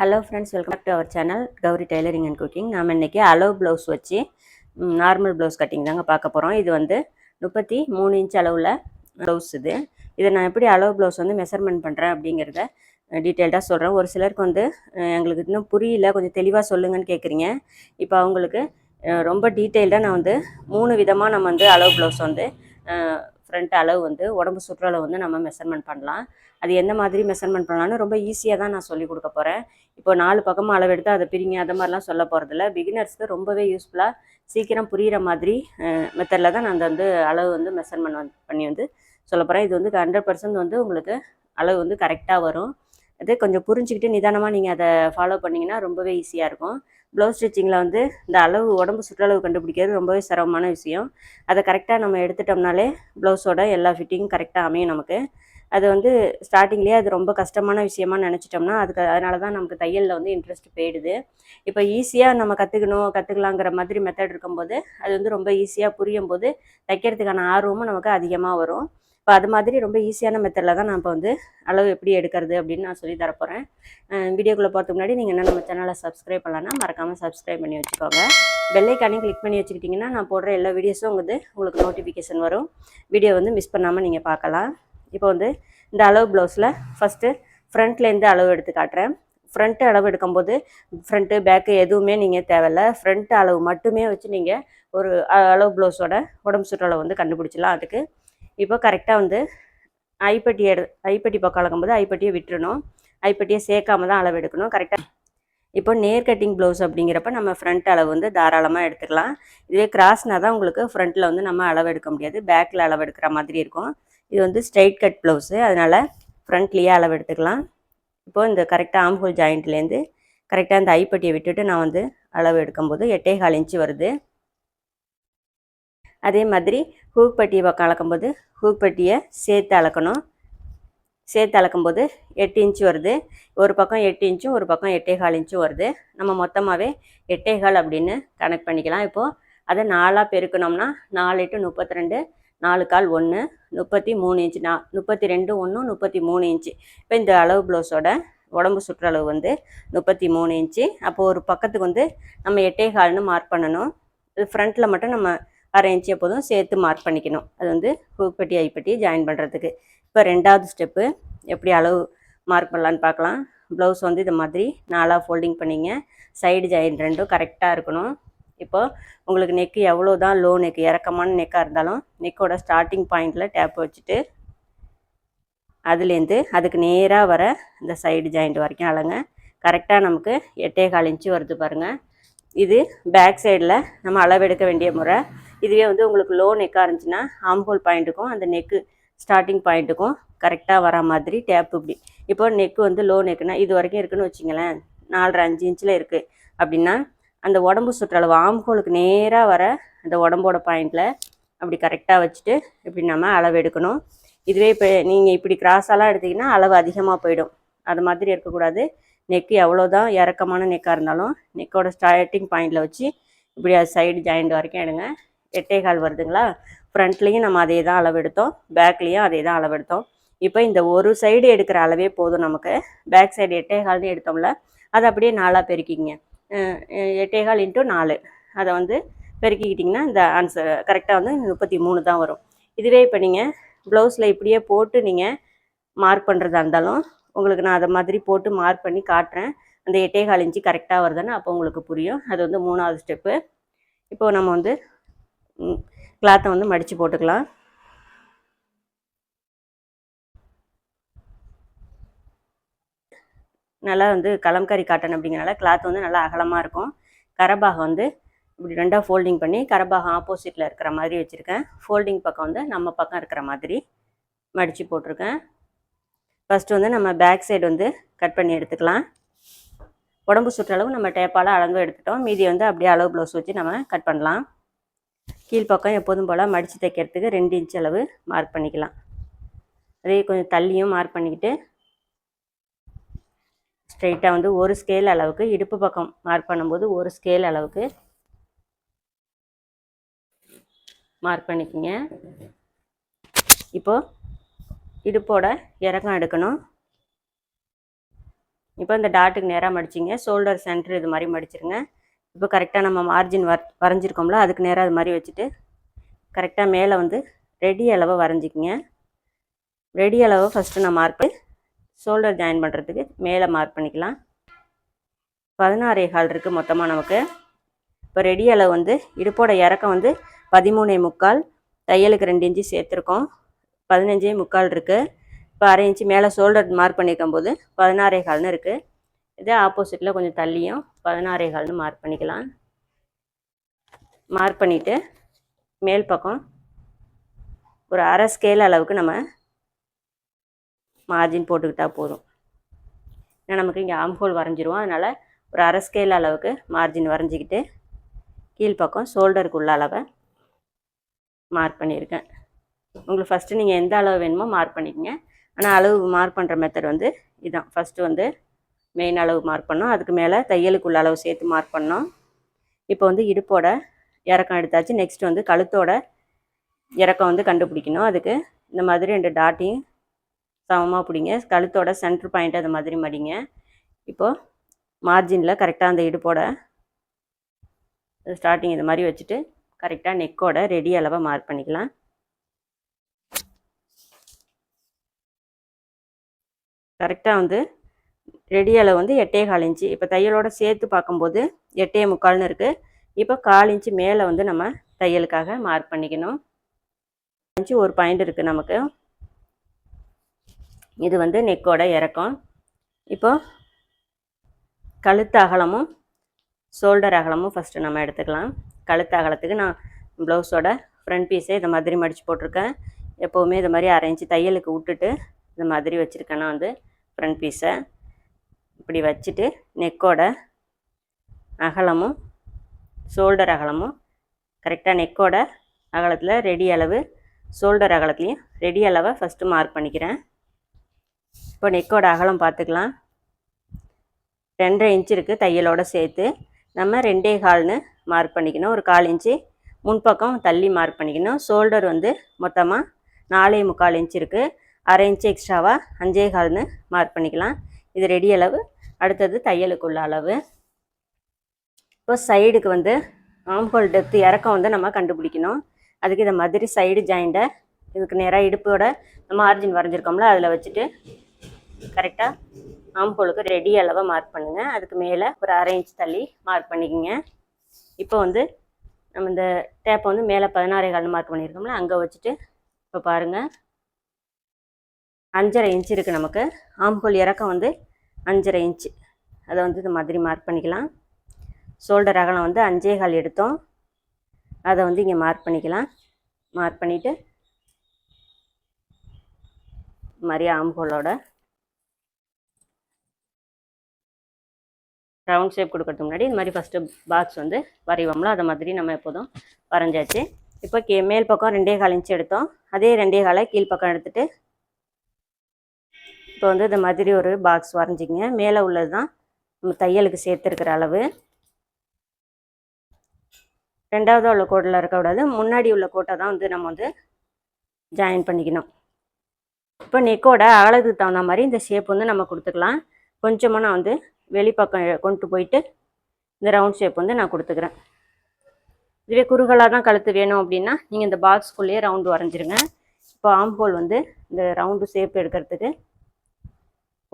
Hello friends, welcome back to our channel Gowri tailoring and cooking. நாம் இன்றைக்கி அளவு blouse வச்சு நார்மல் ப்ளவுஸ் கட்டிங் தாங்க பார்க்க போகிறோம். இது வந்து 33 இன்ச் அளவில் ப்ளவுஸ். இதை நான் எப்படி அளவு ப்ளவுஸ் வந்து மெஷர்மெண்ட் பண்ணுறேன் அப்படிங்கிறத டீட்டெயில்டாக சொல்கிறேன். ஒரு சிலருக்கு வந்து எங்களுக்கு இன்னும் புரியல, கொஞ்சம் தெளிவாக சொல்லுங்கன்னு கேட்குறீங்க. இப்போ அவங்களுக்கு ரொம்ப டீட்டெயில்டாக நான் வந்து 3 விதமாக நம்ம வந்து அளவு ப்ளவுஸ் வந்து ஃப்ரண்ட் அளவு வந்து உடம்பு சுற்றளவு வந்து நம்ம மெஷர்மெண்ட் பண்ணலாம். அது எந்த மாதிரி மெஷர்மெண்ட் பண்ணலான்னு ரொம்ப ஈஸியாக தான் நான் சொல்லிக் கொடுக்க போகிறேன். இப்போ 4 பக்கமும் அளவு எடுத்து அதை பிரிங்க அதை மாதிரிலாம் சொல்ல போகிறதில்ல. பிகினர்ஸ்க்கு ரொம்பவே யூஸ்ஃபுல்லாக சீக்கிரம் புரிகிற மாதிரி மெத்தடில் தான் நான் வந்து அளவு வந்து மெஷர்மெண்ட் பண்ணி வந்து சொல்ல போகிறேன். இது வந்து 100% வந்து உங்களுக்கு அளவு வந்து கரெக்டாக வரும். அது கொஞ்சம் புரிஞ்சுக்கிட்டு நிதானமாக நீங்கள் அதை ஃபாலோ பண்ணிங்கன்னா ரொம்பவே ஈஸியாக இருக்கும். ப்ளவுஸ் ஸ்டிச்சிங்கில் வந்து இந்த அளவு உடம்பு சுற்றளவு கண்டுபிடிக்கிறது ரொம்பவே சிரமமான விஷயம். அதை கரெக்டாக நம்ம எடுத்துட்டோம்னாலே ப்ளவுஸோட எல்லா ஃபிட்டிங்கும் கரெக்டாக அமையும் நமக்கு. அது வந்து ஸ்டார்டிங்லேயே அது ரொம்ப கஷ்டமான விஷயமா நினச்சிட்டோம்னா அதனால தான் நமக்கு தையலில் வந்து இன்ட்ரெஸ்ட் போயிடுது. இப்போ ஈஸியாக நம்ம கற்றுக்கலாங்கிற மாதிரி மெத்தட் இருக்கும்போது அது வந்து ரொம்ப ஈஸியாக புரியும் போது தைக்கிறதுக்கான ஆர்வமும் நமக்கு அதிகமாக வரும். இப்போ அது மாதிரி ரொம்ப ஈஸியான மெத்தடில் தான் நான் இப்போ வந்து அளவு எப்படி எடுக்கிறது அப்படின்னு நான் சொல்லி தரப்போகிறேன். வீடியோக்குள்ளே பார்த்து முன்னாடி நீங்கள் என்ன நம்ம சேனலை சப்ஸ்கிரைப் பண்ணலான்னா மறக்காமல் சப்ஸ்கிரைப் பண்ணி வச்சுக்கோங்க. பெல்லைக்கானையும் கிளிக் பண்ணி வச்சுக்கிட்டிங்கன்னா நான் போடுற எல்லா வீடியோஸும் உங்களுக்கு நோட்டிஃபிகேஷன் வரும். வீடியோ வந்து மிஸ் பண்ணாமல் நீங்கள் பார்க்கலாம். இப்போ வந்து இந்த அளவு ப்ளவுஸில் ஃபஸ்ட்டு ஃப்ரண்ட்லேருந்து அளவு எடுத்து காட்டுறேன். ஃப்ரண்ட்டு அளவு எடுக்கும்போது ஃப்ரண்ட்டு பேக்கு எதுவுமே நீங்கள் தேவையில்லை. ஃப்ரண்ட் அளவு மட்டுமே வச்சு நீங்கள் ஒரு அளவு ப்ளவுஸோட உடம்பு சுற்றளவு வந்து கண்டுபிடிச்சிடலாம். அதுக்கு இப்போ கரெக்டாக வந்து ஐப்பட்டி பக்கம் அளக்கும்போது ஐப்பட்டியை விட்டுறணும். ஐப்பட்டியை சேர்க்காம தான் அளவு எடுக்கணும் கரெக்டாக. இப்போ நேர் கட்டிங் ப்ளவுஸ் அப்படிங்கிறப்ப நம்ம ஃப்ரண்ட் அளவு வந்து தாராளமாக எடுத்துக்கலாம். இதுவே கிராஸ்னால் தான் உங்களுக்கு ஃப்ரண்ட்டில் வந்து நம்ம அளவு எடுக்க முடியாது, பேக்கில் அளவு எடுக்கிற மாதிரி இருக்கும். இது வந்து ஸ்ட்ரைட் கட் ப்ளவுஸு, அதனால் ஃப்ரண்ட்லேயே அளவு எடுத்துக்கலாம். இப்போது இந்த கரெக்டாக ஆம்ஹோல் ஜாயிண்ட்லேருந்து கரெக்டாக இந்த ஐப்பட்டியை விட்டுட்டு நான் வந்து அளவு எடுக்கும்போது 8.25 இன்ச்சு வருது. அதே மாதிரி ஹூக் பட்டியை பக்கம் அளக்கும்போது ஹூக் பட்டியை சேர்த்து அளக்கணும். சேர்த்து அளக்கும்போது 8 இன்ச்சு வருது. ஒரு பக்கம் 8 இன்ச்சும் ஒரு பக்கம் 8.25 இன்ச்சும் வருது. நம்ம மொத்தமாகவே 8.25 அப்படின்னு கனெக்ட் பண்ணிக்கலாம். இப்போது அதை 4ஆக பெருக்கணும்னா 4 8 32, 4 கால் 1, 33 இன்ச்சு, 32 1 33 இன்ச்சு. இப்போ இந்த அளவு ப்ளவுஸோட உடம்பு சுற்றளவு வந்து 33 இன்ச்சு. அப்போது ஒரு பக்கத்துக்கு வந்து நம்ம 8.25ன்னு மார்க் பண்ணணும். இது ஃப்ரண்ட்டில் மட்டும் நம்ம 1/2 இன்ச்சு எப்போதும் சேர்த்து மார்க் பண்ணிக்கணும். அது வந்து ஹூக் பட்டி ஐப்பட்டி ஜாயின் பண்ணுறதுக்கு. இப்போ 2வது ஸ்டெப்பு எப்படி அளவு மார்க் பண்ணலான்னு பார்க்கலாம். ப்ளவுஸ் வந்து இது மாதிரி 4ஆக ஃபோல்டிங் பண்ணிங்க. சைடு ஜாயின் ரெண்டும் கரெக்டாக இருக்கணும். இப்போது உங்களுக்கு நெக்கு எவ்வளோ தான் லோ நெக்கு இறக்கமான நெக்காக இருந்தாலும் நெக்கோட ஸ்டார்டிங் பாயிண்டில் டேப் வச்சுட்டு அதுலேருந்து அதுக்கு நேராக வர இந்த சைடு ஜாயிண்ட் வரைக்கும் அளங்க. கரெக்டாக நமக்கு 8.25 இன்ச்சு வருது பாருங்கள். இது பேக் சைடில் நம்ம அளவெடுக்க வேண்டிய முறை. இதுவே வந்து உங்களுக்கு லோ நெக்காக இருந்துச்சுன்னா ஆம்ஹோல் பாயிண்ட்டுக்கும் அந்த நெக்கு ஸ்டார்டிங் பாயிண்ட்டுக்கும் கரெக்டாக வர மாதிரி டேப் இப்படி. இப்போ நெக்கு வந்து லோ நெக்குனா இது வரைக்கும் இருக்குதுன்னு வச்சிங்களேன், 4.5 5 இன்ச்சில் இருக்குது அப்படின்னா அந்த உடம்பு சுற்றளவு ஆம்ஹோலுக்கு நேராக வர அந்த உடம்போட பாயிண்டில் அப்படி கரெக்டாக வச்சுட்டு இப்படி நம்ம அளவு எடுக்கணும். இதுவே இப்போ நீங்கள் இப்படி கிராஸாலாம் எடுத்திங்கன்னா அளவு அதிகமாக போயிடும். அது மாதிரி இருக்கக்கூடாது. நெக்கு எவ்வளோ தான் இறக்கமான நெக்காக இருந்தாலும் நெக்கோட ஸ்டார்டிங் பாயிண்டில் வச்சு இப்படி அது சைடு ஜாயிண்ட் வரைக்கும் எடுங்க. 8.25 வருதுங்களா. ஃப்ரண்ட்லேயும் நம்ம அதே தான் அளவு எடுத்தோம், பேக்லேயும் அதே தான் அளவு எடுத்தோம். இப்போ இந்த ஒரு சைடு எடுக்கிற அளவே போதும் நமக்கு. பேக் சைடு 8.25 எடுத்தோம்ல, அதை அப்படியே 4ஆக பெருக்கிங்க. 8.25 இன்ட்டு 4 அதை வந்து பெருக்கிக்கிட்டிங்கன்னா இந்த ஆன்சர் கரெக்டாக வந்து 33 தான் வரும். இதுவே இப்போ நீங்கள் ப்ளவுஸில் இப்படியே போட்டு நீங்கள் மார்க் பண்ணுறதா இருந்தாலும் உங்களுக்கு நான் அதை மாதிரி போட்டு மார்க் பண்ணி காட்டுறேன். அந்த 8.25 இன்ச்சு கரெக்டாக வருதுன்னு அப்போ உங்களுக்கு புரியும். அது வந்து 3வது ஸ்டெப்பு. இப்போது நம்ம வந்து கிளாத்தை வந்து மடித்து போட்டுக்கலாம். நல்லா வந்து கலம்காரி காட்டன் அப்படிங்கிறனால கிளாத் வந்து நல்லா அகலமாக இருக்கும். கரபாகம் வந்து இப்படி 2ஆக ஃபோல்டிங் பண்ணி கரபாகம் ஆப்போசிட்டில் இருக்கிற மாதிரி வச்சுருக்கேன். ஃபோல்டிங் பக்கம் வந்து நம்ம பக்கம் இருக்கிற மாதிரி மடித்து போட்டிருக்கேன். ஃபஸ்ட்டு வந்து நம்ம பேக் சைடு வந்து கட் பண்ணி எடுத்துக்கலாம். உடம்பு சுற்றளவு நம்ம டேப்பால் அளந்து எடுத்துட்டோம். மீதி வந்து அப்படியே அளவு ப்ளவுஸ் வச்சு நம்ம கட் பண்ணலாம். கீழ்ப்பக்கம் எப்போதும் போல் மடித்து தைக்கிறதுக்கு 2 இன்ச் அளவு மார்க் பண்ணிக்கலாம். அதே கொஞ்சம் தள்ளியும் மார்க் பண்ணிக்கிட்டு ஸ்ட்ரைட்டாக வந்து ஒரு ஸ்கேல் அளவுக்கு இடுப்பு பக்கம் மார்க் பண்ணும்போது ஒரு ஸ்கேல் அளவுக்கு மார்க் பண்ணிக்கோங்க. இப்போது இடுப்போட இறக்கம் எடுக்கணும். இப்போ இந்த டாட்டுக்கு நேராக மடிச்சிங்க. ஷோல்டர் சென்டர் இது மாதிரி மடிச்சிருங்க. இப்போ கரெக்டாக நம்ம மார்ஜின் வரைஞ்சிருக்கோம்ல, அதுக்கு நேராக அது மாதிரி வச்சுட்டு கரெக்டாக மேலே வந்து ரெடி அளவை வரைஞ்சிக்கிங்க. ரெடி அளவை ஃபஸ்ட்டு நான் மார்க் பண்ணி ஷோல்டர் ஜாயின் பண்ணுறதுக்கு மேலே மார்க் பண்ணிக்கலாம். 16.25 இருக்குது மொத்தமாக நமக்கு. இப்போ ரெடி அளவு வந்து இடுப்போட இறக்கம் வந்து 13.25, தையலுக்கு 2 இன்ச்சு சேர்த்துருக்கோம். 15.25 இருக்குது. இப்போ அரை இன்ச்சு மேலே ஷோல்டர் மார்க் பண்ணியிருக்கும் போது 16.25 இருக்குது. இதே ஆப்போசிட்டில் கொஞ்சம் தள்ளியும் 16.25 மார்க் பண்ணிக்கலாம். மார்க் பண்ணிவிட்டு மேல் பக்கம் ஒரு அரை ஸ்கேல் அளவுக்கு நம்ம மார்ஜின் போட்டுக்கிட்டால் போதும். ஏன்னா நமக்கு இங்கே ஆம்ஹோல் வரைஞ்சிருவோம். அதனால் ஒரு அரை ஸ்கேல் அளவுக்கு மார்ஜின் வரைஞ்சிக்கிட்டு கீழ்ப்பக்கம் ஷோல்டருக்கு உள்ள அளவை மார்க் பண்ணியிருக்கேன். உங்களுக்கு ஃபஸ்ட்டு நீங்கள் எந்த அளவு வேணுமோ மார்க் பண்ணிக்கங்க. ஆனால் அளவு மார்க் பண்ணுற மெத்தட் வந்து இதுதான். ஃபஸ்ட்டு வந்து மெயின் அளவு மார்க் பண்ணோம், அதுக்கு மேலே தையலுக்குள்ள அளவு சேர்த்து மார்க் பண்ணோம். இப்போ வந்து இடுப்போட இறக்கம் எடுத்தாச்சு. நெக்ஸ்ட் வந்து கழுத்தோட இறக்கம் வந்து கண்டுபிடிக்கணும். அதுக்கு இந்த மாதிரி 2 டாட்டையும் சமமாக பிடிங்க. கழுத்தோட சென்டர் பாயிண்ட் அது மாதிரி மடிங்க. இப்போது மார்ஜினில் கரெக்டாக அந்த இடுப்போட ஸ்டார்டிங் இது மாதிரி வச்சுட்டு கரெக்டாக நெக்கோட ரெடி அளவை மார்க் பண்ணிக்கலாம். கரெக்டாக வந்து ரெடி அளவு வந்து 8.25 இன்ச்சு. இப்போ தையலோடு சேர்த்து பார்க்கும்போது 8.25 இருக்குது. இப்போ 1/4 இன்ச்சு மேலே வந்து நம்ம தையலுக்காக மார்க் பண்ணிக்கணும். இன்ச்சு ஒரு பாயிண்ட் இருக்குது நமக்கு. இது வந்து நெக்கோட இறக்கம். இப்போ கழுத்து அகலமும் ஷோல்டர் அகலமும் ஃபஸ்ட்டு நம்ம எடுத்துக்கலாம். கழுத்து அகலத்துக்கு நான் ப்ளவுஸோட ஃப்ரண்ட் பீஸை இதை மாதிரி மடித்து போட்டிருக்கேன். எப்போவுமே இது மாதிரி அரை இன்ச்சு தையலுக்கு விட்டுட்டு இந்த மாதிரி வச்சுருக்கேன். நான் வந்து ஃப்ரண்ட் பீஸை இப்படி வச்சுட்டு நெக்கோட அகலமும் ஷோல்டர் அகலமும் கரெக்டாக நெக்கோட அகலத்தில் ரெடி அளவு, ஷோல்டர் அகலத்துலேயும் ரெடி அளவை ஃபஸ்ட்டு மார்க் பண்ணிக்கிறேன். இப்போ நெக்கோட அகலம் பார்த்துக்கலாம். 2.5 இன்ச்சு இருக்குது. தையலோடு சேர்த்து நம்ம 2.25ன்னு மார்க் பண்ணிக்கணும். ஒரு 1/4 இன்ச்சு முன்பக்கம் தள்ளி மார்க் பண்ணிக்கணும். ஷோல்டர் வந்து மொத்தமாக 4.25 இன்ச்சு இருக்குது. அரை இன்ச்சு எக்ஸ்ட்ராவாக 5.25ன்னு மார்க் பண்ணிக்கலாம். இது ரெடி அளவு. அடுத்தது தையலுக்குள்ள அளவு. இப்போ சைடுக்கு வந்து ஆம்ஹோல் டெப்த் இறக்கம் வந்து நம்ம கண்டுபிடிக்கணும். அதுக்கு இதை மாதிரி சைடு ஜாயிண்ட்டை இதுக்கு நேராக இடுப்போட மார்ஜின் வரைஞ்சிருக்கோம்ல, அதில் வச்சுட்டு கரெக்டாக ஆம்ஹோலுக்கு ரெடி அளவை மார்க் பண்ணுங்கள். அதுக்கு மேலே ஒரு அரை இன்ச் தள்ளி மார்க் பண்ணிக்கோங்க. இப்போ வந்து நம்ம இந்த டேப்பை வந்து மேலே 16.25 மார்க் பண்ணியிருக்கோம்ல, அங்கே வச்சுட்டு இப்போ பாருங்கள் 5.5 இன்ச்சு இருக்குது நமக்கு. ஆம்ஹோல் இறக்கம் வந்து 5.5 இன்ச்சு. அதை வந்து இது மாதிரி மார்க் பண்ணிக்கலாம். ஷோல்டர் அகலம் வந்து 5.25 எடுத்தோம். அதை வந்து இங்கே மார்க் பண்ணிக்கலாம். மார்க் பண்ணிவிட்டு மாதிரி ஆம்ஹோலோட ரவுண்ட் ஷேப் கொடுக்கறதுக்கு முன்னாடி இந்த மாதிரி ஃபஸ்ட்டு பாக்ஸ் வந்து வரைவோம்ல, அதை மாதிரி நம்ம எப்போதும் வரைஞ்சாச்சு. இப்போ மேல் பக்கம் 2.25 இன்ச்சு எடுத்தோம். அதே 2.25 கீழ்ப்பக்கம் எடுத்துகிட்டு இப்போ வந்து இந்த மாதிரி ஒரு பாக்ஸ் வரைஞ்சிங்க. மேலே உள்ளது தான் நம்ம தையலுக்கு சேர்த்துருக்கிற அளவு. 2வது உள்ள கோட்டில் இருக்கக்கூடாது, முன்னாடி உள்ள கோட்டை தான் வந்து நம்ம வந்து ஜாயின் பண்ணிக்கணும். இப்போ நெக்கோட அகலத்துக்கு தகுந்த மாதிரி இந்த ஷேப் வந்து நம்ம கொடுத்துக்கலாம். கொஞ்சமாக நான் வந்து வெளிப்பக்கம் கொண்டு போயிட்டு இந்த ரவுண்ட் ஷேப் வந்து நான் கொடுத்துக்கிறேன். இதுவே குறுகலாக தான் கழுத்து வேணும் அப்படின்னா நீங்கள் இந்த பாக்ஸ்குள்ளேயே ரவுண்டு வரைஞ்சிருங்க. இப்போ ஆம்ஹோல் வந்து இந்த ரவுண்டு ஷேப் எடுக்கிறதுக்கு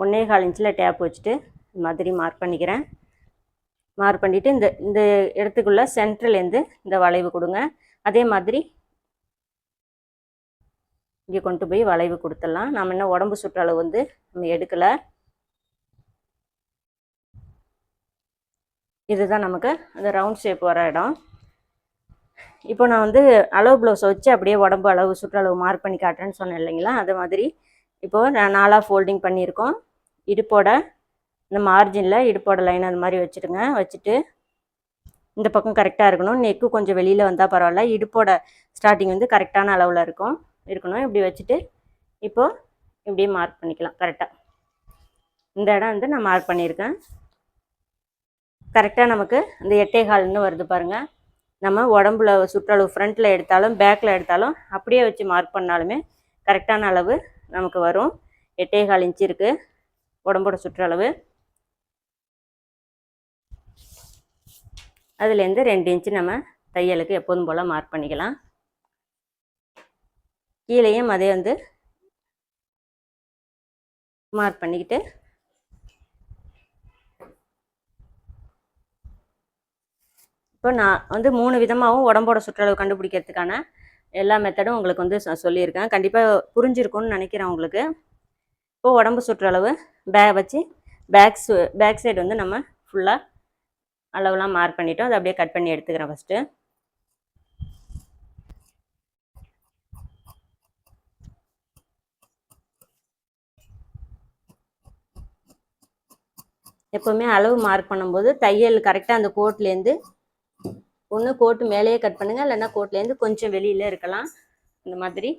1.25 இன்ச்சில் டேப் வச்சுட்டு இந்த மாதிரி மார்க் பண்ணிக்கிறேன். மார்க் பண்ணிவிட்டு இந்த இடத்துக்குள்ளே சென்ட்ரலேருந்து இந்த வளைவு கொடுங்க. அதே மாதிரி இங்கே கொண்டு போய் வளைவு கொடுத்துடலாம். நம்ம என்ன உடம்பு சுற்றளவு வந்து நம்ம எடுக்கலை. இதுதான் நமக்கு அந்த ரவுண்ட் ஷேப் வர இடம். இப்போ நான் வந்து அளவு ப்ளவுஸை வச்சு அப்படியே உடம்பு அளவு சுற்றளவு மார்க் பண்ணி காட்டுறேன்னு சொன்னேன் இல்லைங்களா, அது மாதிரி இப்போது நான் 4ஆக ஃபோல்டிங் பண்ணியிருக்கோம். இடுப்போட இந்த மார்ஜினில் இடுப்போட லைன் அது மாதிரி வச்சுடுங்க. வச்சுட்டு இந்த பக்கம் கரெக்டாக இருக்கணும். நெக்கு கொஞ்சம் வெளியில் வந்தால் பரவாயில்ல. இடுப்போட ஸ்டார்டிங் வந்து கரெக்டான அளவில் இருக்கணும். இப்படி வச்சுட்டு இப்போது இப்படியே மார்க் பண்ணிக்கலாம். கரெக்டாக இந்த இடம் வந்து நான் மார்க் பண்ணியிருக்கேன். கரெக்டாக நமக்கு இந்த 8.25ன்னு வருது பாருங்கள். நம்ம உடம்புல சுற்றளவு ஃப்ரண்ட்டில் எடுத்தாலும் பேக்கில் எடுத்தாலும் அப்படியே வச்சு மார்க் பண்ணாலுமே கரெக்டான அளவு நமக்கு வரும். 8.25 இன்ச்சு இருக்குது உடம்போட சுற்றளவு. அதுலேருந்து 2 இன்ச்சு நம்ம தையலுக்கு எப்போதும் போல் மார்க் பண்ணிக்கலாம். கீழேயும் அதே வந்து மார்க் பண்ணிக்கிட்டு இப்போ நான் வந்து 3 விதமாகவும் உடம்போட சுற்றளவு கண்டுபிடிக்கிறதுக்கான எல்லா மெத்தடும் உங்களுக்கு வந்து சொல்லியிருக்கேன். கண்டிப்பாக புரிஞ்சிருக்கும்னு நினைக்கிறேன் உங்களுக்கு. இப்போது உடம்பு சுற்றளவு வச்சு பேக் சைடு வந்து நம்ம ஃபுல்லாக அளவுலாம் மார்க் பண்ணிட்டோம். அதை அப்படியே கட் பண்ணி எடுத்துக்கிறேன் ஃபஸ்ட்டு. எப்போவுமே அளவு மார்க் பண்ணும்போது தையல் கரெக்டாக அந்த கோட்லேருந்து ஒன்று கோட்டு மேலேயே கட் பண்ணுங்கள், இல்லைன்னா கோட்லேருந்து கொஞ்சம் வெளியில் இருக்கலாம். இந்த மாதிரி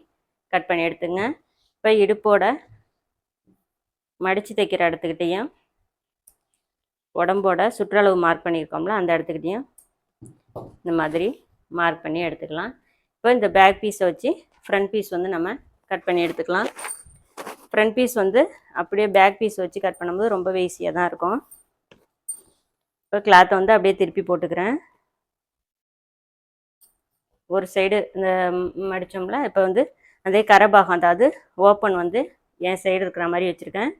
கட் பண்ணி எடுத்துங்க. இப்போ இடுப்போட மடித்து தைக்கிற இடத்துக்கிட்டையும் உடம்போட சுற்றளவு மார்க் பண்ணியிருக்கோம்ல அந்த இடத்துக்கிட்டையும் இந்த மாதிரி மார்க் பண்ணி எடுத்துக்கலாம். இப்போ இந்த பேக் பீஸை வச்சு ஃப்ரண்ட் பீஸ் வந்து நம்ம கட் பண்ணி எடுத்துக்கலாம். ஃப்ரண்ட் பீஸ் வந்து அப்படியே பேக் பீஸ் வச்சு கட் பண்ணும்போது ரொம்பவே ஈஸியாக தான் இருக்கும். இப்போ கிளாத்தை வந்து அப்படியே திருப்பி போட்டுக்கிறேன். ஒரு சைடு இந்த மடித்தோம்ல, இப்போ வந்து அதே கரைபாகம், அதாவது ஓப்பன் வந்து என் சைடு இருக்கிற மாதிரி வச்சுருக்கேன்.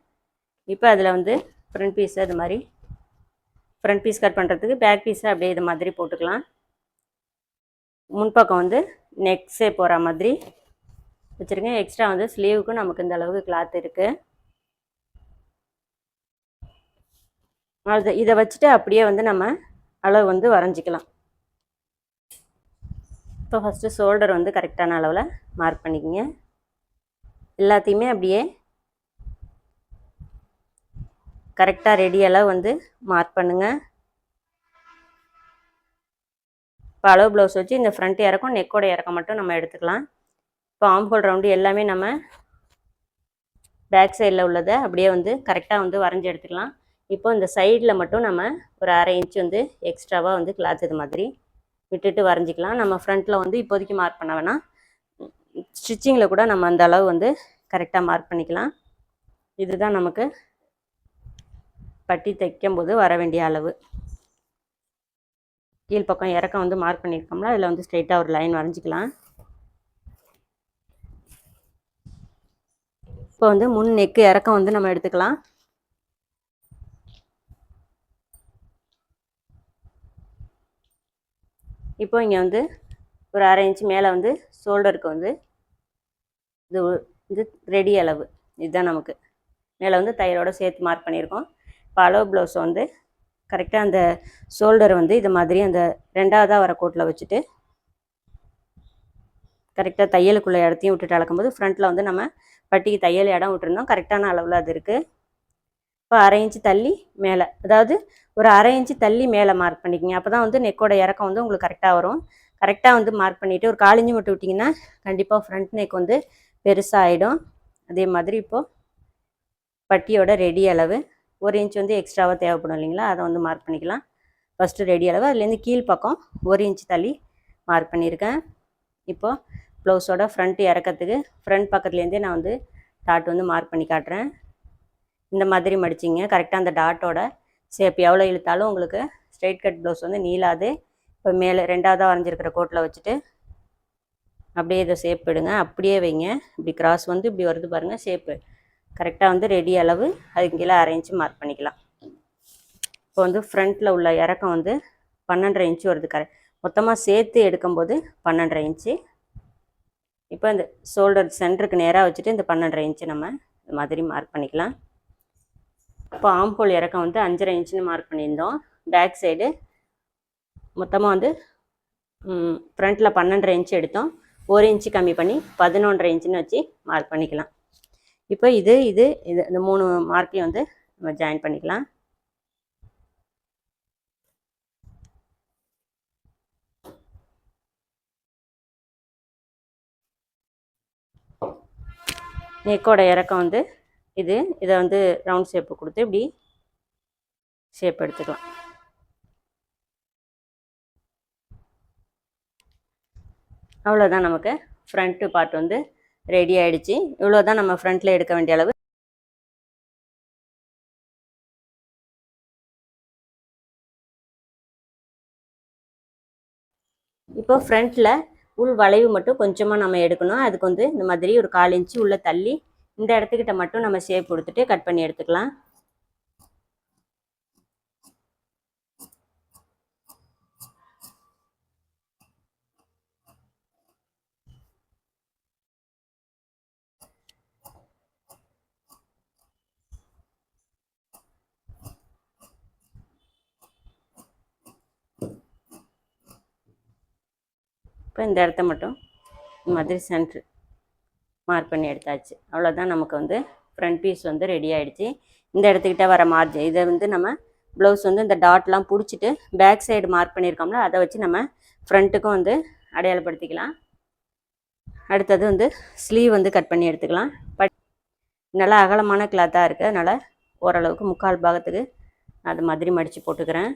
இப்போ அதில் வந்து ஃப்ரண்ட் பீஸை இது மாதிரி ஃப்ரண்ட் பீஸ் கட் பண்ணுறதுக்கு பேக் பீஸை அப்படியே இது மாதிரி போட்டுக்கலாம். முன்பக்கம் வந்து நெக் ஷேப் போகிற மாதிரி வச்சுருக்கேன். எக்ஸ்ட்ரா வந்து ஸ்லீவுக்கும் நமக்கு இந்த அளவுக்கு கிளாத் இருக்குது. இதை வச்சுட்டு அப்படியே வந்து நம்ம அளவு வந்து வரைஞ்சிக்கலாம். இப்போ ஃபஸ்ட்டு ஷோல்டர் வந்து கரெக்டான அளவில் மார்க் பண்ணிக்கோங்க. எல்லாத்தையுமே அப்படியே கரெக்டாக ரெடியெல்லாம் வந்து மார்க் பண்ணுங்கள். இப்போ அளவு ப்ளவுஸ் வச்சு இந்த ஃப்ரண்ட் இறக்கம் நெக்கோட இறக்கம் மட்டும் நம்ம எடுத்துக்கலாம். இப்போ ஆம்ஹோல் ரவுண்டு எல்லாமே நம்ம பேக் சைடில் உள்ளதை அப்படியே வந்து கரெக்டாக வந்து வரைஞ்சி எடுத்துக்கலாம். இப்போ இந்த சைடில் மட்டும் நம்ம ஒரு 1/2 இன்ச் வந்து எக்ஸ்ட்ராவாக வந்து கிளாத் இது மாதிரி விட்டுட்டு வரைஞ்சிக்கலாம். நம்ம ஃப்ரண்ட்டில் வந்து இப்போதைக்கு மார்க் பண்ண வேணாம், ஸ்டிச்சிங்கில் கூட நம்ம அந்த அளவு வந்து கரெக்டாக மார்க் பண்ணிக்கலாம். இதுதான் நமக்கு பட்டி தைக்கும்போது வர வேண்டிய அளவு. கீழ்ப்பக்கம் இறக்கம் வந்து மார்க் பண்ணியிருக்கோம்ல, அதில் வந்து ஸ்ட்ரெயிட்டாக ஒரு லைன் வரைஞ்சிக்கலாம். இப்போ வந்து முன் நெக்கு இறக்கம் வந்து நம்ம எடுத்துக்கலாம். இப்போ இங்கே வந்து ஒரு 1/2 இன்ச் மேலே வந்து ஷோல்டருக்கு வந்து இது ரெடி அளவு இதுதான் நமக்கு மேலே வந்து தையலோடு சேர்த்து மார்க் பண்ணியிருக்கோம். இப்போ அளவு ப்ளவுஸ் வந்து கரெக்டாக அந்த ஷோல்டர் வந்து இது மாதிரி அந்த 2ஆவதாக வர கோட்டில் வச்சுட்டு கரெக்டாக தையலுக்குள்ளே இடத்தையும் விட்டுட்டு அளக்கும்போது ஃப்ரண்ட்டில் வந்து நம்ம பட்டிக்கு தையல் இடம் விட்டுருந்தோம். கரெக்டான அளவில் அது இருக்குது. இப்போ 1/2 இன்ச்சு தள்ளி மேலே, அதாவது ஒரு 1/2 இன்ச்சு தள்ளி மேலே மார்க் பண்ணிக்கோங்க. அப்போ தான் வந்து நெக்கோட இறக்கம் வந்து உங்களுக்கு கரெக்டாக வரும். கரெக்டாக வந்து மார்க் பண்ணிவிட்டு ஒரு 1/4 இன்ச்சு மட்டும் விட்டிங்கன்னா கண்டிப்பாக ஃப்ரண்ட் நெக் வந்து பெருசாக ஆகிடும். அதே மாதிரி இப்போது பட்டியோட ரெடி அளவு 1 இன்ச் வந்து எக்ஸ்ட்ராவாக தேவைப்படும் இல்லைங்களா, அதை வந்து மார்க் பண்ணிக்கலாம். ஃபஸ்ட்டு ரெடி அளவு அதுலேருந்து கீழ் பக்கம் 1 இன்ச் தள்ளி மார்க் பண்ணியிருக்கேன். இப்போது ப்ளவுஸோட ஃப்ரண்ட் இறக்கத்துக்கு ஃப்ரண்ட் பக்கத்துலேருந்தே நான் வந்து டாட் வந்து மார்க் பண்ணி காட்டுறேன். இந்த மாதிரி மடிச்சிங்க. கரெக்டாக அந்த டாட்டோட ஷேப் எவ்வளோ இழுத்தாலும் உங்களுக்கு ஸ்ட்ரெயிட் கட் ப்ளவுஸ் வந்து நீளாது. இப்போ மேலே 2ஆவதாக வரைஞ்சிருக்கிற கோட்டில் வச்சுட்டு அப்படியே இதை ஷேப் எடுங்க, அப்படியே வைங்க. இப்படி கிராஸ் வந்து இப்படி வருது பாருங்கள் ஷேப்பு. கரெக்டாக வந்து ரெடி அளவு அதுக்கு கீழே 1/2 இன்ச்சு மார்க் பண்ணிக்கலாம். இப்போ வந்து ஃப்ரண்ட்டில் உள்ள இறக்கம் வந்து 12.5 இன்ச்சு வருது. மொத்தமாக சேர்த்து எடுக்கும்போது 12.5 இன்ச்சு. இப்போ இந்த ஷோல்டர் சென்டருக்கு நேராக வச்சுட்டு இந்த 12.5 இன்ச்சு நம்ம இது மாதிரி மார்க் பண்ணிக்கலாம். இப்போ ஆம்ஹோல் இறக்கம் வந்து 5.5 இன்ச்சுன்னு மார்க் பண்ணியிருந்தோம். பேக் சைடு மொத்தமாக வந்து ஃப்ரண்ட்டில் 12.5 இன்ச்சு எடுத்தோம். 1 இன்ச்சு கம்மி பண்ணி 11.5 இன்ச்சுன்னு வச்சு மார்க் பண்ணிக்கலாம். இப்போ இது இந்த 3 மார்க்கையும் வந்து நம்ம ஜாயின் பண்ணிக்கலாம். நெக்கோட இறக்கம் வந்து இதை வந்து ரவுண்ட் ஷேப்பு கொடுத்து இப்படி ஷேப் எடுத்துக்கலாம். அவ்வளோதான், நமக்கு ஃப்ரண்ட்டு பார்ட் வந்து ரெடி ஆகிடுச்சு. இவ்வளோ தான் நம்ம ஃப்ரண்ட்டில் எடுக்க வேண்டிய அளவு. இப்போ ஃப்ரண்ட்டில் உள் வளைவு மட்டும் கொஞ்சமாக நம்ம எடுக்கணும். அதுக்கு வந்து இந்த மாதிரி ஒரு 1/4 இன்ச்சு உள்ளே தள்ளி இந்த இடத்துக்கிட்ட மட்டும் நம்ம ஷேப் கொடுத்துட்டு கட் பண்ணி எடுத்துக்கலாம். இப்போ இந்த இடத்த மட்டும் இந்த மாதிரி சென்ட்ரு மார்க் பண்ணி எடுத்தாச்சு. அவ்வளோதான், நமக்கு வந்து ஃப்ரண்ட் பீஸ் வந்து ரெடி ஆகிடுச்சு. இந்த இடத்துக்கிட்ட வர மார்ஜின் இதை வந்து நம்ம ப்ளவுஸ் வந்து இந்த டாட்லாம் பிடிச்சிட்டு பேக் சைடு மார்க் பண்ணியிருக்கோம்ல, அதை வச்சு நம்ம ஃப்ரண்ட்டுக்கும் வந்து அடையாளப்படுத்திக்கலாம். அடுத்தது வந்து ஸ்லீவ் வந்து கட் பண்ணி எடுத்துக்கலாம். நல்லா அகலமான கிளாத்தாக இருக்குது, அதனால் ஓரளவுக்கு 3/4 பாகத்துக்கு அது மாதிரி மடித்து போட்டுக்கிறேன்.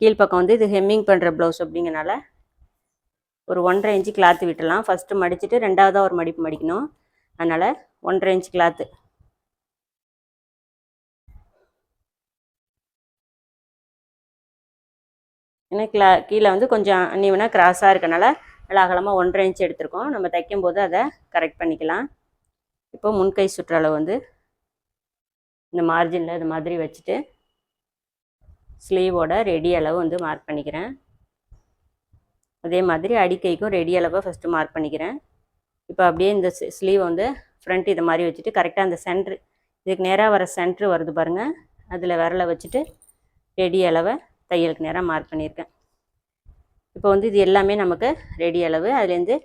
கீழ்ப்பக்கம் வந்து இது ஹெம்மிங் பண்ணுற ப்ளவுஸ் அப்படிங்கிறனால ஒரு 1.5 இன்ச்சு கிளாத்து விட்டுலாம். ஃபஸ்ட்டு மடிச்சுட்டு ரெண்டாவதாக ஒரு மடிப்பு மடிக்கணும், அதனால் 1.5 இன்ச்சு கிளாத்து. ஏன்னா கீழே வந்து கொஞ்சம் அன்னிவனாக கிராஸாக இருக்கனால நல்லா அகலமாக 1.5 இன்ச்சு எடுத்திருக்கோம். நம்ம தைக்கும்போது அதை கரெக்ட் பண்ணிக்கலாம். இப்போ முன்கை சுற்றளவு வந்து இந்த மார்ஜினில் இது மாதிரி வச்சுட்டு ஸ்லீவோட ரெடி அளவு வந்து மார்க் பண்ணிக்கிறேன். அதே மாதிரி அடிக்கைக்கும் ரெடி அளவை ஃபஸ்ட்டு மார்க் பண்ணிக்கிறேன். இப்போ அப்படியே இந்த ஸ்லீவ் வந்து ஃப்ரண்ட் இதை மாதிரி வச்சுட்டு கரெக்டாக அந்த சென்ட்ரு, இதுக்கு நேராக வர சென்ட்ரு வருது பாருங்கள், அதில் விரலை வச்சுட்டு ரெடி அளவை தையலுக்கு நேராக மார்க் பண்ணியிருக்கேன். இப்போ வந்து இது எல்லாமே நமக்கு ரெடி அளவு, அதுலேருந்து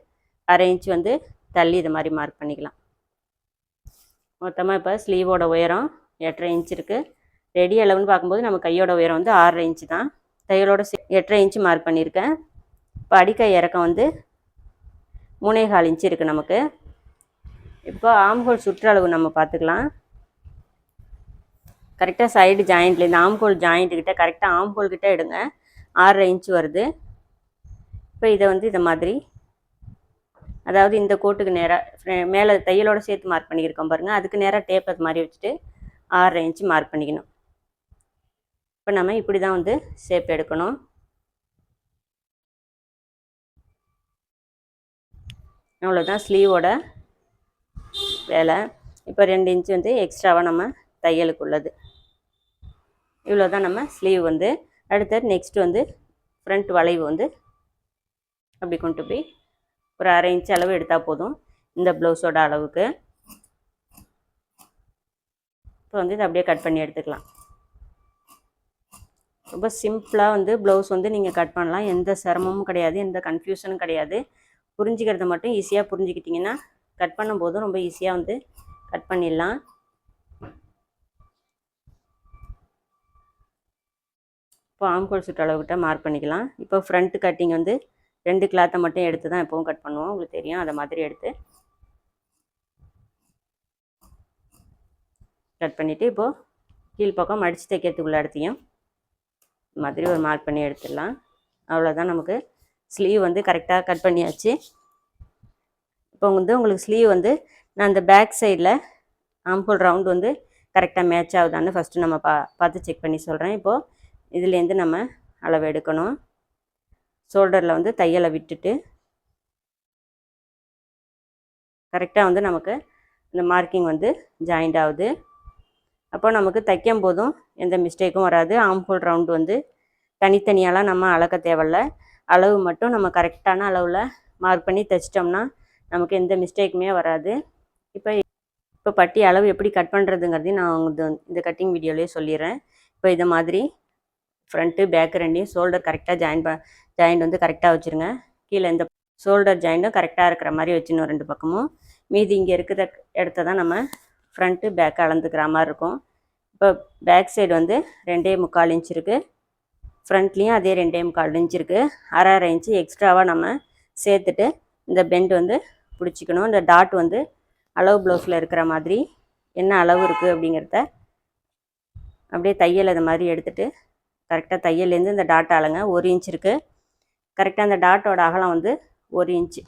1/2 இன்ச் வந்து தள்ளி இது மாதிரி மார்க் பண்ணிக்கலாம். மொத்தமாக இப்போ ஸ்லீவோட உயரம் 8.5 இன்ச் இருக்குது. ரெடி அளவுன்னு பார்க்கும்போது நம்ம கையோட உயரம் வந்து 6.5 இன்ச்சு தான். தையலோட 8.5 இன்ச்சு மார்க் பண்ணியிருக்கேன். இப்போ அடிக்கை இறக்கம் வந்து 3.25 இன்ச்சு இருக்குது நமக்கு. இப்போ ஆம்ஹோல் சுற்றளவு நம்ம பார்த்துக்கலாம். கரெக்டாக சைடு ஜாயிண்ட்டில் இந்த ஆம்ஹோல் ஜாயிண்ட்டுக்கிட்ட கரெக்டாக ஆம்ஹோல் கிட்டே எடுங்க, 6.5 இன்ச்சு வருது. இப்போ இதை வந்து இதை மாதிரி, அதாவது இந்த கோட்டுக்கு நேராக மேலே தையலோடு சேர்த்து மார்க் பண்ணியிருக்கோம் பாருங்கள், அதுக்கு நேராக டேப் அது மாதிரி வச்சுட்டு 6.5 இன்ச்சு மார்க் பண்ணிக்கணும். இப்போ நம்ம இப்படி தான் வந்து ஷேப் எடுக்கணும். அவ்வளோதான் ஸ்லீவோட வேலை. இப்போ 2 இன்ச்சு வந்து எக்ஸ்ட்ராவாக நம்ம தையலுக்கு உள்ளது. இவ்வளோ தான் நம்ம ஸ்லீவ் வந்து. அடுத்தது நெக்ஸ்ட்டு வந்து ஃப்ரண்ட் வளைவு வந்து அப்படி கொண்டு போய் ஒரு 1/2 இன்ச்சு அளவு எடுத்தால் போதும் இந்த ப்ளவுஸோட அளவுக்கு. இப்போ வந்து இதை அப்படியே கட் பண்ணி எடுத்துக்கலாம். ரொம்ப சிம்பிளாக வந்து ப்ளவுஸ் வந்து நீங்கள் கட் பண்ணலாம், எந்த சிரமமும் கிடையாது, எந்த கன்ஃபியூஷனும் கிடையாது. புரிஞ்சுக்கிறத மட்டும் ஈஸியாக புரிஞ்சுக்கிட்டிங்கன்னா கட் பண்ணும்போதும் ரொம்ப ஈஸியாக வந்து கட் பண்ணிடலாம். இப்போ ஆம்கோல் சுற்றளவுக்கிட்ட மார்க் பண்ணிக்கலாம். இப்போ ஃப்ரண்ட் கட்டிங் வந்து 2 கிளாத்தை மட்டும் எடுத்து தான் எப்பவும் கட் பண்ணுவோம், உங்களுக்கு தெரியும். அதை மாதிரி எடுத்து கட் பண்ணிவிட்டு இப்போது கீழ்ப்பக்கம் மடித்து தைக்கிறதுக்குள்ள இடத்தையும் மாதிரி ஒரு மார்க் பண்ணி எடுத்துடலாம். அவ்வளோதான், நமக்கு ஸ்லீவ் வந்து கரெக்டாக கட் பண்ணியாச்சு. இப்போ வந்து உங்களுக்கு ஸ்லீவ் வந்து நான் அந்த பேக் சைடில் ஆம்ஹோல் ரவுண்டு வந்து கரெக்டாக மேட்ச் ஆகுதான்னு ஃபஸ்ட்டு நம்ம பார்த்து செக் பண்ணி சொல்கிறேன். இப்போது இதுலேருந்து நம்ம அளவு எடுக்கணும். ஷோல்டரில் வந்து தையலை விட்டுட்டு கரெக்டாக வந்து நமக்கு இந்த மார்க்கிங் வந்து ஜாயிண்ட் ஆகுது. அப்போ நமக்கு தைக்கும் போதும் எந்த மிஸ்டேக்கும் வராது. ஆம்ஹோல் ரவுண்டு வந்து தனித்தனியாலாம் நம்ம அளக்க தேவையில்ல, அளவு மட்டும் நம்ம கரெக்டான அளவில் மார்க் பண்ணி தைச்சிட்டோம்னா நமக்கு எந்த மிஸ்டேக்குமே வராது. இப்போ பட்டி அளவு எப்படி கட் பண்ணுறதுங்கிறதையும் நான் இந்த கட்டிங் வீடியோலேயே சொல்லிடுறேன். இப்போ இதை மாதிரி ஃப்ரண்ட்டு பேக்கு ரெண்டையும் ஷோல்டர் கரெக்டாக ஜாயிண்ட் வந்து கரெக்டாக வச்சுருங்க. கீழே இந்த ஷோல்டர் ஜாயிண்ட்டும் கரெக்டாக இருக்கிற மாதிரி வச்சுணும் 2 பக்கமும். மீதி இங்கே இருக்கிற இடத்த தான் நம்ம ஃப்ரண்ட்டு பேக்கு அளந்துக்கிற மாதிரி இருக்கும். இப்போ பேக் சைடு வந்து 2.25 இன்ச் இருக்குது, ஃப்ரண்ட்லேயும் அதே 2.25 இன்ச் இருக்குது. 1/2 இன்ச்சு எக்ஸ்ட்ராவாக நம்ம சேர்த்துட்டு இந்த பெண்ட் வந்து பிடிச்சிக்கணும். இந்த டாட் வந்து அளவு ப்ளவுஸில் இருக்கிற மாதிரி என்ன அளவு இருக்குது அப்படிங்கிறத அப்படியே தையல் அது மாதிரி எடுத்துகிட்டு கரெக்டாக தையல்லேருந்து இந்த டாட் அளங்க. 1 இன்ச் இருக்குது. கரெக்டாக அந்த டாட்டோட அகலம் வந்து 1 இன்ச்சு.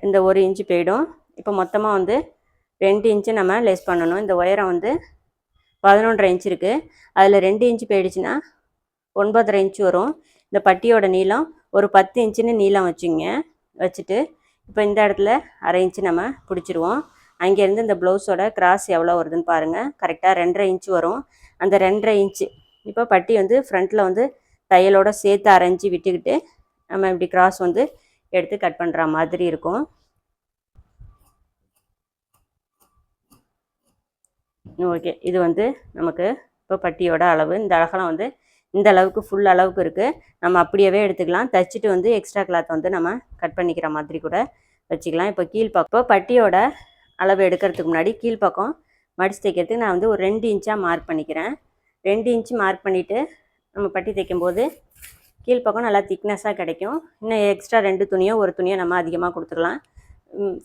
இந்த 1 இன்ச்சு போயிடும். இப்போ மொத்தமாக வந்து 2 இன்ச்சு நம்ம லெஸ் பண்ணணும். இந்த உயரம் வந்து 11.5 இன்ச் இருக்குது, அதில் 2 இன்ச்சு போயிடுச்சுன்னா 9.5 இன்ச் வரும். இந்த பட்டியோட நீளம் ஒரு 10 இன்ச்சுன்னு நீளம் வச்சுட்டு இப்போ இந்த இடத்துல 1/2 இன்ச்சு நம்ம பிடிச்சிருவோம். அங்கேருந்து இந்த ப்ளவுஸோட கிராஸ் எவ்வளோ வருதுன்னு பாருங்கள். கரெக்டாக 2.5 இன்ச்சு வரும். அந்த 2.5 இன்ச்சு இப்போ பட்டி வந்து ஃப்ரண்ட்டில் வந்து தையலோட சேர்த்து அரைஞ்சி விட்டுக்கிட்டு நம்ம இப்படி கிராஸ் வந்து எடுத்து கட் பண்ணுற மாதிரி இருக்கும். ஓகே, இது வந்து நமக்கு இப்போ பட்டியோட அளவு. இந்த அகலம் வந்து இந்த அளவுக்கு ஃபுல் அளவுக்கு இருக்குது. நம்ம அப்படியே எடுத்துக்கலாம். தைச்சிட்டு வந்து எக்ஸ்ட்ரா கிளாத் வந்து நம்ம கட் பண்ணிக்கிற மாதிரி கூட வச்சுக்கலாம். இப்போ கீழ்ப்பக்கம் பட்டியோட அளவு எடுக்கிறதுக்கு முன்னாடி கீழ்ப்பக்கம் மடித்து தைக்கிறதுக்கு நான் வந்து ஒரு 2 இன்ச்சாக மார்க் பண்ணிக்கிறேன். 2 இன்ச்சு மார்க் பண்ணிவிட்டு நம்ம பட்டி தைக்கும்போது கீழ்ப்பக்கம் நல்லா திக்னஸாக கிடைக்கும். இன்னும் எக்ஸ்ட்ரா 2 துணியோ ஒரு துணியோ நம்ம அதிகமாக கொடுத்துக்கலாம்.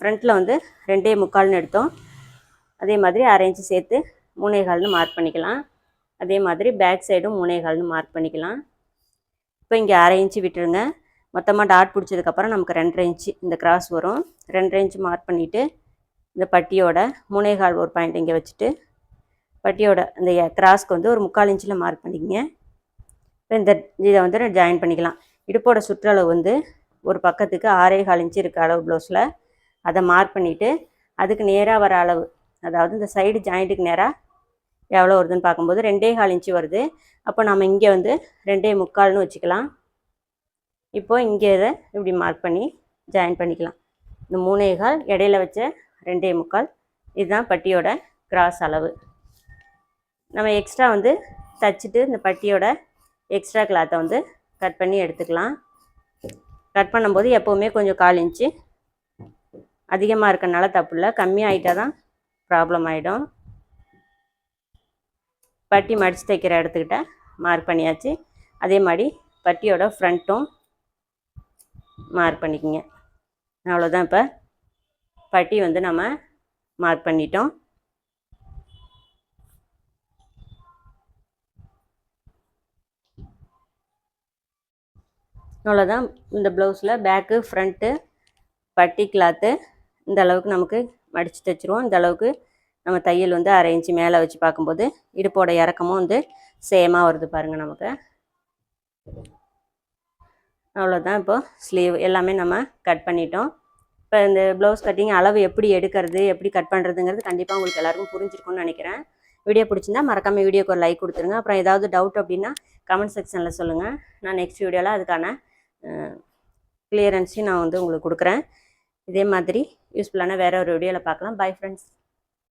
ஃப்ரண்ட்டில் வந்து 2.25 எடுத்தோம். அதே மாதிரி 1/2 இன்ச்சு சேர்த்து 3.25 மார்க் பண்ணிக்கலாம். அதே மாதிரி பேக் சைடும் 3.25 மார்க் பண்ணிக்கலாம். இப்போ இங்கே 1/2 இன்ச்சு விட்டுருங்க. மொத்தமாக டாட் பிடிச்சதுக்கப்புறம் நமக்கு 2.5 இன்ச்சு இந்த கிராஸ் வரும். 2.5 இன்ச்சு மார்க் பண்ணிவிட்டு இந்த பட்டியோட 3.25 ஒரு பாயிண்ட் இங்கே வச்சுட்டு பட்டியோட இந்த கிராஸ்க்கு வந்து ஒரு 3/4 இன்ச்சில் மார்க் பண்ணிக்கங்க. இப்போ இந்த இதை வந்து ஜாயின் பண்ணிக்கலாம். இடுப்போட சுற்றளவு வந்து ஒரு பக்கத்துக்கு 6.25 இன்ச்சு இருக்குது அளவு ப்ளவுஸில். அதை மார்க் பண்ணிவிட்டு அதுக்கு நேராக வர அளவு, அதாவது இந்த சைடு ஜாயிண்ட்டுக்கு நேராக எவ்வளோ வருதுன்னு பார்க்கும்போது 2.25 இன்ச்சு வருது. அப்போ நம்ம இங்கே வந்து 2.25ன்னு வச்சுக்கலாம். இப்போது இங்கே இதை இப்படி மார்க் பண்ணி ஜாயின் பண்ணிக்கலாம். இந்த 3.25 இடையில வச்ச 2.25 இதுதான் பட்டியோட கிராஸ் அளவு. நம்ம எக்ஸ்ட்ரா வந்து தைச்சிட்டு இந்த பட்டியோட எக்ஸ்ட்ரா கிளாத்தை வந்து கட் பண்ணி எடுத்துக்கலாம். கட் பண்ணும்போது எப்போவுமே கொஞ்சம் 1/4 இன்ச்சு அதிகமாக இருக்கனால தப்பு இல்லை, கம்மியாகிட்டால் தான் ப்ராப்ளம் ஆகிடும். பட்டி மடித்து தைக்கிற இடத்துக்கிட்ட மார்க் பண்ணியாச்சு. அதே மாதிரி பட்டியோட ஃப்ரண்ட்டும் மார்க் பண்ணிக்கோங்க. அவ்வளோதான். இப்போ பட்டி வந்து நம்ம மார்க் பண்ணிட்டோம். அவ்வளோதான். இந்த ப்ளவுஸில் பேக்கு ஃப்ரண்ட்டு பட்டி கிளாத்து இந்த அளவுக்கு நமக்கு மடித்து தைச்சிருவோம். இந்த அளவுக்கு நம்ம தையல் வந்து 1/2 இன்ச்சு மேலே வச்சு பார்க்கும்போது இடுப்போட இறக்கமும் வந்து சேமாக வருது பாருங்கள் நமக்கு. அவ்வளோதான். இப்போ ஸ்லீவ் எல்லாமே நம்ம கட் பண்ணிட்டோம். இப்போ இந்த ப்ளவுஸ் கட்டிங் அளவு எப்படி எடுக்கிறது, எப்படி கட் பண்ணுறதுங்கிறது கண்டிப்பாக உங்களுக்கு எல்லாருக்கும் புரிஞ்சிருக்கும்னு நினைக்கிறேன். வீடியோ பிடிச்சிருந்தா மறக்காமல் வீடியோக்கு ஒரு லைக் கொடுத்துருங்க. அப்புறம் ஏதாவது டவுட் அப்படின்னா கமெண்ட் செக்ஷனில் சொல்லுங்கள். நான் நெக்ஸ்ட் வீடியோவில் அதுக்கான கிளியரன்ஸையும் நான் வந்து உங்களுக்கு கொடுக்குறேன். இதே மாதிரி யூஸ்ஃபுல்லான வேறு ஒரு வீடியோவில் பார்க்கலாம். Bye friends.